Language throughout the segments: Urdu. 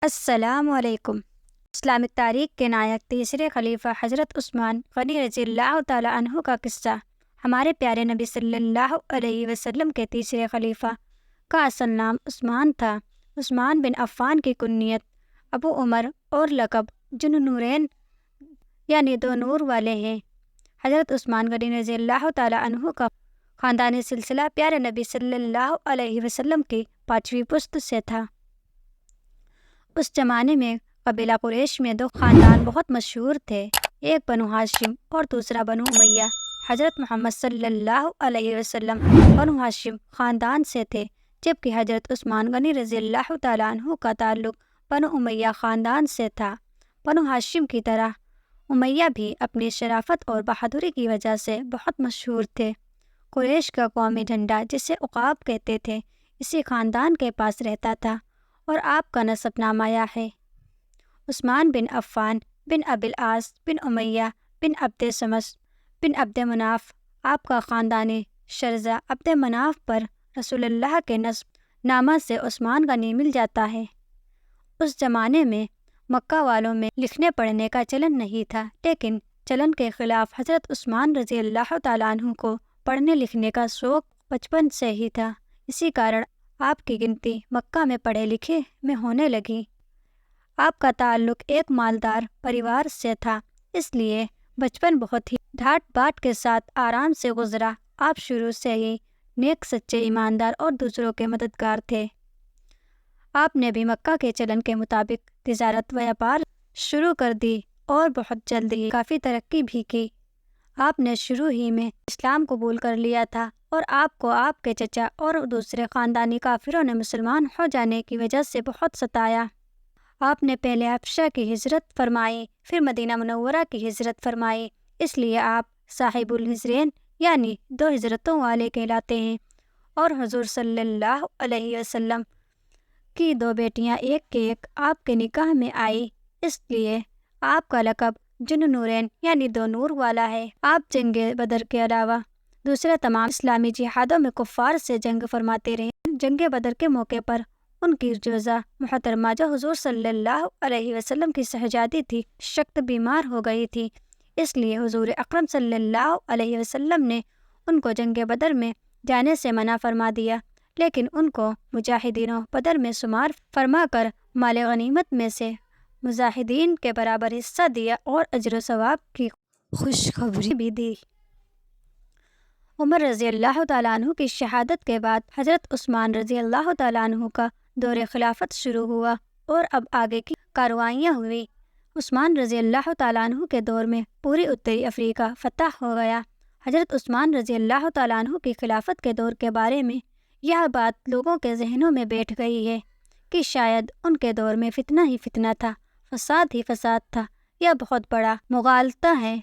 السلام علیکم۔ اسلامک تاریخ کے نایک تیسرے خلیفہ حضرت عثمان غنی رضی اللہ تعالیٰ عنہ کا قصہ۔ ہمارے پیارے نبی صلی اللہ علیہ وسلم کے تیسرے خلیفہ کا اصل نام عثمان تھا۔ عثمان بن عفان کی کنیت ابو عمر اور لقب جن نورین یعنی دو نور والے ہیں۔ حضرت عثمان غنی رضی اللہ تعالیٰ عنہ کا خاندانی سلسلہ پیارے نبی صلی اللہ علیہ وسلم کی پانچویں پشت سے تھا۔ اس زمانے میں قبیلہ قریش میں دو خاندان بہت مشہور تھے، ایک بنو ہاشم اور دوسرا بنو امیہ۔ حضرت محمد صلی اللہ علیہ وسلم بنو ہاشم خاندان سے تھے، جبکہ حضرت عثمان غنی رضی اللہ تعالیٰ عنہ کا تعلق بنو امیہ خاندان سے تھا۔ بنو ہاشم کی طرح امیہ بھی اپنی شرافت اور بہادری کی وجہ سے بہت مشہور تھے۔ قریش کا قومی جھنڈا جسے عقاب کہتے تھے اسی خاندان کے پاس رہتا تھا اور آپ کا نسب نامہ ہے۔ عثمان بن عفان بن ابی العاص بن امیہ بن عبد شمس بن عبد مناف، آپ کا خاندانی شرزہ عبد مناف پر رسول اللہ کے نسب نامہ سے عثمان غنی مل جاتا ہے۔ اس زمانے میں مکہ والوں میں لکھنے پڑھنے کا چلن نہیں تھا، لیکن چلن کے خلاف حضرت عثمان رضی اللہ تعالیٰ عنہ کو پڑھنے لکھنے کا شوق بچپن سے ہی تھا۔ اسی کارن آپ کی گنتی مکہ میں پڑھے لکھے میں ہونے لگی۔ آپ کا تعلق ایک مالدار پریوار سے تھا، اس لیے بچپن بہت ہی ڈھاٹ باٹ کے ساتھ آرام سے گزرا۔ آپ شروع سے ہی نیک، سچے، ایماندار اور دوسروں کے مددگار تھے۔ آپ نے بھی مکہ کے چلن کے مطابق تجارت و بیپار شروع کر دی اور بہت جلد ہی کافی ترقی بھی کی۔ آپ نے شروع ہی میں اسلام قبول کر لیا تھا اور آپ کو آپ کے چچا اور دوسرے خاندانی کافروں نے مسلمان ہو جانے کی وجہ سے بہت ستایا۔ آپ نے پہلے حبشہ کی ہجرت فرمائی، پھر مدینہ منورہ کی ہجرت فرمائی، اس لیے آپ صاحب الہجرین یعنی دو ہجرتوں والے کہلاتے ہیں۔ اور حضور صلی اللہ علیہ وسلم کی دو بیٹیاں ایک کے ایک آپ کے نکاح میں آئی، اس لیے آپ کا لقب جن نورین یعنی دو نور والا ہے۔ آپ جنگ بدر کے علاوہ دوسرے تمام اسلامی جہادوں میں کفار سے جنگ فرماتے رہے۔ جنگ بدر کے موقع پر ان کی جوزہ محترمہ جو حضور صلی اللہ علیہ وسلم کی شہزادی تھی سخت بیمار ہو گئی تھی، اس لیے حضور اکرم صلی اللہ علیہ وسلم نے ان کو جنگ بدر میں جانے سے منع فرما دیا، لیکن ان کو مجاہدینوں بدر میں شمار فرما کر مال غنیمت میں سے مجاہدین کے برابر حصہ دیا اور اجر و ثواب کی خوشخبری بھی دی۔ عمر رضی اللہ تعالیٰ عنہ کی شہادت کے بعد حضرت عثمان رضی اللہ تعالیٰ عنہ کا دور خلافت شروع ہوا اور اب آگے کی کارروائیاں ہوئی۔ عثمان رضی اللہ تعالیٰ عنہ کے دور میں پوری اتری افریقہ فتح ہو گیا۔ حضرت عثمان رضی اللہ تعالیٰ عنہ کی خلافت کے دور کے بارے میں یہ بات لوگوں کے ذہنوں میں بیٹھ گئی ہے کہ شاید ان کے دور میں فتنہ ہی فتنہ تھا، فساد ہی فساد تھا۔ یہ بہت بڑا مغالطہ ہے۔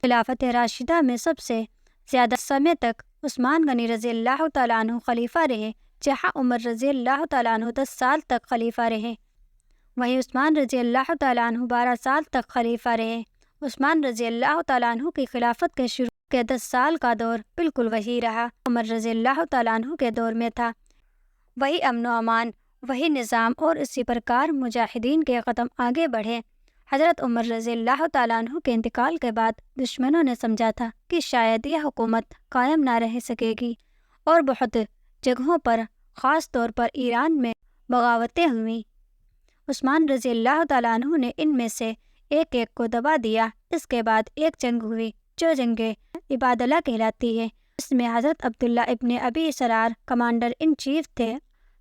خلافت راشدہ میں سب سے زیادہ سمے تک عثمان غنی رضی اللہ تعالیٰ عنہ خلیفہ رہے، جہاں عمر رضی اللہ تعالیٰ عنہ 10 سال تک خلیفہ رہے، وہیں عثمان رضی اللہ تعالیٰ عنہ 12 سال تک خلیفہ رہے۔ عثمان رضی اللہ تعالیٰ عنہ کی خلافت کے شروع کے 10 سال کا دور بالکل وہی رہا عمر رضی اللہ تعالیٰ عنہ کے دور میں تھا، وہی امن و امان، وہی نظام، اور اسی پرکار مجاہدین کے قدم آگے بڑھے۔ حضرت عمر رضی اللہ تعالیٰ عنہ کے انتقال کے بعد دشمنوں نے سمجھا تھا کہ شاید یہ حکومت قائم نہ رہ سکے گی اور بہت جگہوں پر خاص طور پر ایران میں بغاوتیں ہوئیں۔ عثمان رضی اللہ تعالیٰ عنہ نے ان میں سے ایک ایک کو دبا دیا۔ اس کے بعد ایک جنگ ہوئی جو جنگ عبادلہ کہلاتی ہے، اس میں حضرت عبداللہ ابن ابی سرار کمانڈر ان چیف تھے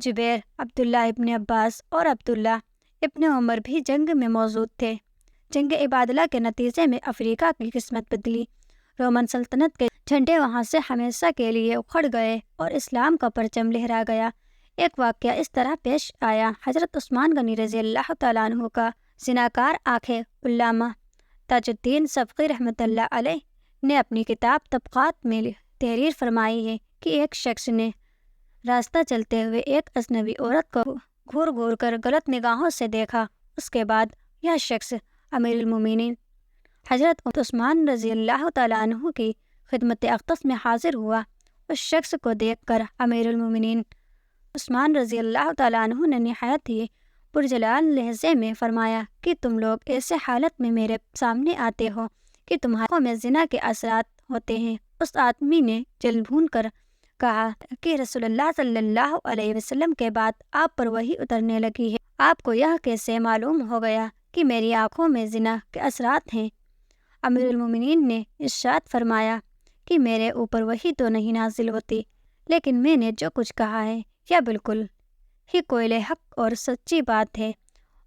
جبیر، عبداللہ ابن عباس اور عبداللہ ابن عمر بھی جنگ میں موجود تھے۔ جنگ عبادلہ کے نتیجے میں افریقہ کی قسمت بدلی، رومن سلطنت کے جھنڈے وہاں سے ہمیشہ کے لیے اکھڑ گئے اور اسلام کا پرچم لہرا گیا۔ ایک واقعہ اس طرح پیش آیا۔ حضرت عثمان غنی رضی اللہ تعالیٰ عنہ کا زناکار آنکھیں علامہ تاج الدین سبقی رحمۃ اللہ علیہ نے اپنی کتاب طبقات میں تحریر فرمائی ہے کہ ایک شخص نے راستہ چلتے ہوئے ایک اجنبی عورت کو گھور گھور کر غلط نگاہوں سے دیکھا۔ اس کے بعد یہ شخص امیر المومنین حضرت عثمان رضی اللہ تعالیٰ عنہ کی خدمت اقدس میں حاضر ہوا۔ اس شخص کو دیکھ کر امیر المومنین عثمان رضی اللہ تعالیٰ عنہ نے نہایت ہی پرجلال لہجے میں فرمایا کہ تم لوگ ایسے حالت میں میرے سامنے آتے ہو کہ تمہاری آنکھوں میں زنا کے اثرات ہوتے ہیں۔ اس آدمی نے جل بھون کر کہا کہ رسول اللہ صلی اللہ علیہ وسلم کے بعد آپ پر وحی اترنے لگی ہے، آپ کو یہ کیسے معلوم ہو گیا کہ میری آنکھوں میں زنا کے اثرات ہیں؟ امیر المومنین نے ارشاد فرمایا کہ میرے اوپر وحی تو نہیں نازل ہوتی، لیکن میں نے جو کچھ کہا ہے یہ بالکل ہی کوئل حق اور سچی بات ہے،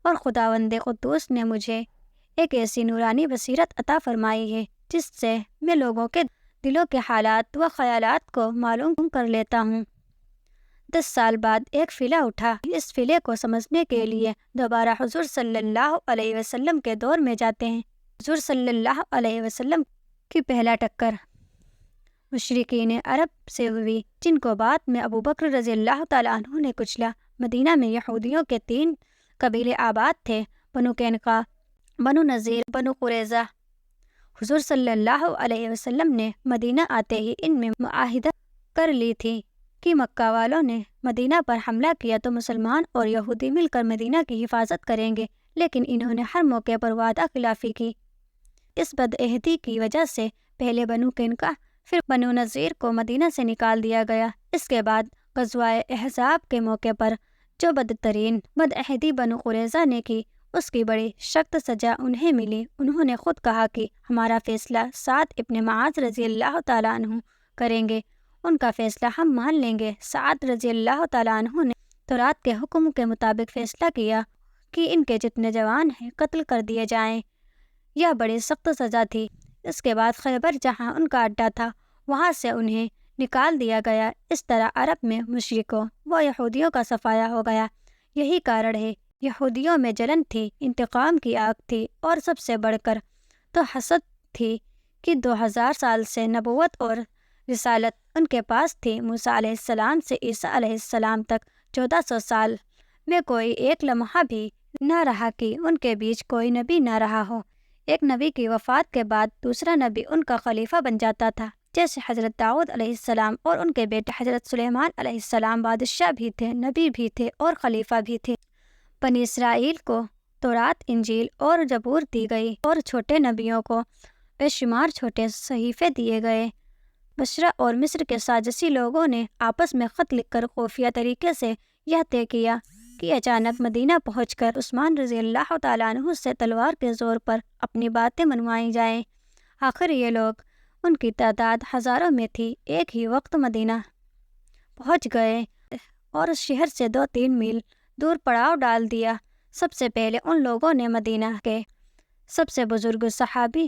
اور خداوند قدوس نے مجھے ایک ایسی نورانی بصیرت عطا فرمائی ہے جس سے میں لوگوں کے دلوں کے حالات و خیالات کو معلوم کر لیتا ہوں۔ 10 سال بعد ایک فیلہ اٹھا۔ اس فیلے کو سمجھنے کے لیے دوبارہ حضور صلی اللہ علیہ وسلم کے دور میں جاتے ہیں۔ حضور صلی اللہ علیہ وسلم کی پہلا ٹکر مشرکین عرب سے ہوئی، جن کو بعد میں ابو بکر رضی اللہ تعالیٰ عنہ نے کچلا۔ مدینہ میں یہودیوں کے 3 قبیلے آباد تھے، بنو قینقاع، بنو نذیر، بنو قریظہ۔ حضور صلی اللہ علیہ وسلم نے مدینہ آتے ہی ان میں معاہدہ کر لی تھی کہ مکہ والوں نے مدینہ پر حملہ کیا تو مسلمان اور یہودی مل کر مدینہ کی حفاظت کریں گے، لیکن انہوں نے ہر موقع پر وعدہ خلافی کی۔ اس بدعہدی کی وجہ سے پہلے بنو قینقاع پھر بنو نذیر کو مدینہ سے نکال دیا گیا۔ اس کے بعد غزوہ احزاب کے موقع پر جو بدترین بدعہدی بنو قریظہ نے کی، اس کی بڑی سخت سزا انہیں ملی۔ انہوں نے خود کہا کہ ہمارا فیصلہ سعد ابن معاذ رضی اللہ تعالیٰ عنہ کریں گے، ان کا فیصلہ ہم مان لیں گے۔ سعد رضی اللہ تعالیٰ عنہ نے تورات کے حکم کے مطابق فیصلہ کیا کہ ان کے جتنے جوان ہیں قتل کر دیے جائیں۔ یہ بڑی سخت سزا تھی۔ اس کے بعد خیبر، جہاں ان کا اڈا تھا، وہاں سے انہیں نکال دیا گیا۔ اس طرح عرب میں مشرکوں و یہودیوں کا صفایا ہو گیا۔ یہی کارن ہے، یہودیوں میں جلن تھی، انتقام کی آگ تھی، اور سب سے بڑھ کر تو حسد تھی کہ 2000 سال سے نبوت اور رسالت ان کے پاس تھی۔ موسیٰ علیہ السلام سے عیسیٰ علیہ السلام تک 1400 سال میں کوئی ایک لمحہ بھی نہ رہا کہ ان کے بیچ کوئی نبی نہ رہا ہو۔ ایک نبی کی وفات کے بعد دوسرا نبی ان کا خلیفہ بن جاتا تھا، جیسے حضرت داؤد علیہ السلام اور ان کے بیٹے حضرت سلیمان علیہ السلام بادشاہ بھی تھے، نبی بھی تھے اور خلیفہ بھی تھے۔ بنی اسرائیل کو تورات، انجیل اور زبور دی گئی، اور چھوٹے نبیوں کو بے شمار چھوٹے صحیفے دیے گئے۔ بصرہ اور مصر کے سازشی لوگوں نے آپس میں خط لکھ کر خفیہ طریقے سے یہ طے کیا کہ اچانک مدینہ پہنچ کر عثمان رضی اللہ تعالیٰ عنہ سے تلوار کے زور پر اپنی باتیں منوائی جائیں۔ آخر یہ لوگ، ان کی تعداد ہزاروں میں تھی، ایک ہی وقت مدینہ پہنچ گئے اور اس شہر سے 2-3 میل دور پڑاؤ ڈال دیا۔ سب سے پہلے ان لوگوں نے مدینہ کے سب سے بزرگ صحابی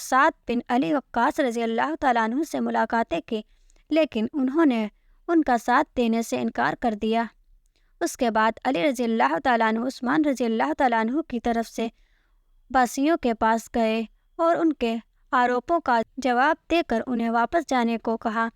سعد بن ابی وقاص رضی اللہ تعالیٰ عنہ سے ملاقاتیں کی، لیکن انہوں نے ان کا ساتھ دینے سے انکار کر دیا۔ اس کے بعد علی رضی اللہ تعالیٰ عنہ عثمان رضی اللہ تعالیٰ عنہ کی طرف سے باسیوں کے پاس گئے اور ان کے آروپوں کا جواب دے کر انہیں واپس جانے کو کہا۔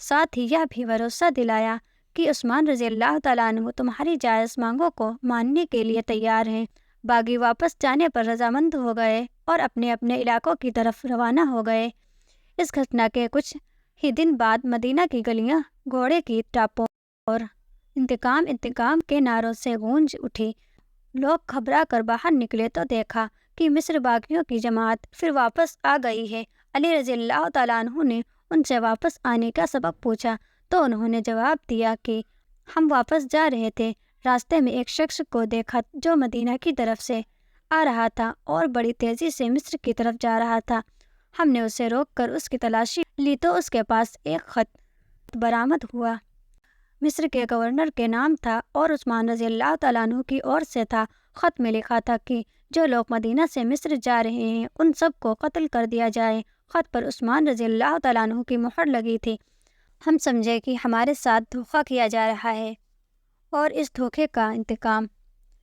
ساتھ ہی یہ بھی بھروسہ دلایا کہ عثمان رضی اللہ تعالیٰ عنہ تمہاری جائز مانگوں کو ماننے کے لیے تیار ہیں۔ باغی واپس جانے پر رضامند ہو گئے اور اپنے اپنے علاقوں کی طرف روانہ ہو گئے۔ اس گھٹنا کے کچھ ہی دن بعد مدینہ کی گلیاں گھوڑے کی ٹاپوں اور انتقام انتقام کے نعروں سے گونج اٹھی۔ لوگ گھبرا کر باہر نکلے تو دیکھا کہ مصر باغیوں کی جماعت پھر واپس آ گئی ہے۔ علی رضی اللہ تعالیٰ عنہ نے ان سے واپس آنے کا سبب پوچھا تو انہوں نے جواب دیا کہ ہم واپس جا رہے تھے، راستے میں ایک شخص کو دیکھا جو مدینہ کی طرف سے آ رہا تھا اور بڑی تیزی سے مصر کی طرف جا رہا تھا۔ ہم نے اسے روک کر اس کی تلاشی لی تو اس کے پاس ایک خط برآمد ہوا۔ مصر کے گورنر کے نام تھا اور عثمان رضی اللہ تعالیٰ عنہ کی اور سے تھا۔ خط میں لکھا تھا کہ جو لوگ مدینہ سے مصر جا رہے ہیں ان سب کو قتل کر دیا جائے۔ خط پر عثمان رضی اللہ تعالیٰ عنہ کی مہر لگی تھی۔ ہم سمجھے کہ ہمارے ساتھ دھوکہ کیا جا رہا ہے اور اس دھوکے کا انتقام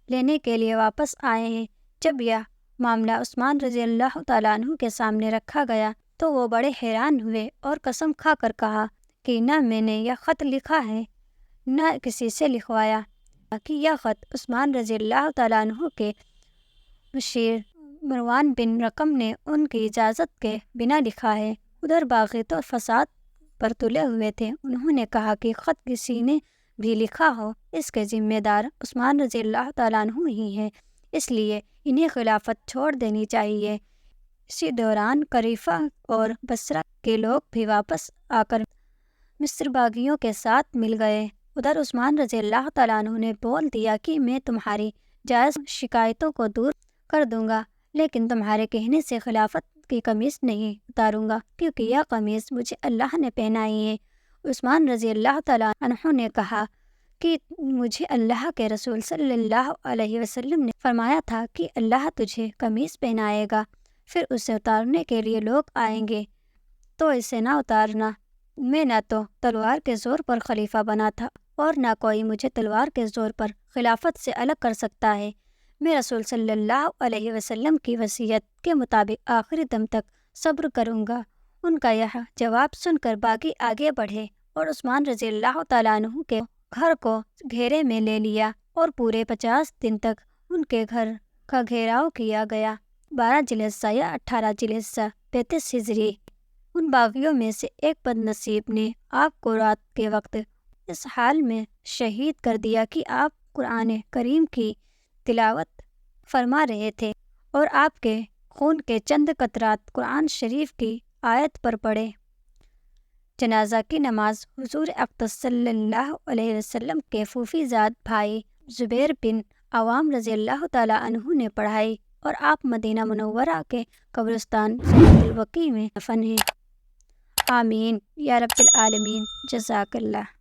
لینے کے لیے واپس آئے ہیں۔ جب یہ معاملہ عثمان رضی اللہ تعالیٰ عنہ کے سامنے رکھا گیا تو وہ بڑے حیران ہوئے اور قسم کھا کر کہا کہ نہ میں نے یہ خط لکھا ہے نہ کسی سے لکھوایا، کہ یہ خط عثمان رضی اللہ تعالیٰ عنہ کے مشیر مروان بن رکم نے ان کی اجازت کے بنا لکھا ہے۔ ادھر باغی تو فساد پر تلے ہوئے تھے۔ انہوں نے کہا کہ خط کسی نے بھی لکھا ہو، اس کے ذمہ دار عثمان رضی اللہ تعالیٰ عنہ ہی ہیں، اس لیے انہیں خلافت چھوڑ دینی چاہیے۔ اسی دوران قریفہ اور بصرہ کے لوگ بھی واپس آ کر مصر باغیوں کے ساتھ مل گئے۔ ادھر عثمان رضی اللہ تعالیٰ عنہ نے بول دیا کہ میں تمہاری جائز شکایتوں کو دور کر دوں گا، لیکن تمہارے کہنے سے خلافت کی قمیص نہیں اتاروں گا، کیونکہ یہ قمیص مجھے اللہ نے پہنائی ہے۔ عثمان رضی اللہ تعالیٰ عنہ نے کہا کہ مجھے اللہ کے رسول صلی اللہ علیہ وسلم نے فرمایا تھا کہ اللہ تجھے قمیص پہنائے گا، پھر اسے اتارنے کے لیے لوگ آئیں گے، تو اسے نہ اتارنا۔ میں نہ تو تلوار کے زور پر خلیفہ بنا تھا اور نہ کوئی مجھے تلوار کے زور پر خلافت سے الگ کر سکتا ہے۔ میں رسول صلی اللہ علیہ وسلم کی وصیت کے مطابق آخری دم تک صبر کروں گا۔ ان کا یہ جواب سن کر باغی آگے بڑھے اور عثمان رضی اللہ تعالیٰ عنہ کے گھر کو گھیرے میں لے لیا اور پورے 50 دن تک ان کے گھر کا گھیراؤ کیا گیا۔ 12 ذوالحجہ یا 18 ذوالحجہ 35 ہجری۔ ان باغیوں میں سے ایک بد نصیب نے آپ کو رات کے وقت اس حال میں شہید کر دیا کہ آپ قرآن کریم کی تلاوت فرما رہے تھے اور آپ کے خون کے چند قطرات قرآن شریف کی آیت پر پڑے۔ جنازہ کی نماز حضور اقدس صلی اللہ علیہ وسلم کے پھوپھی زاد بھائی زبیر بن عوام رضی اللہ تعالیٰ عنہ نے پڑھائی اور آپ مدینہ منورہ کے قبرستان جنت البقیع میں دفن ہیں۔ آمین یا رب العالمین۔ جزاک اللہ۔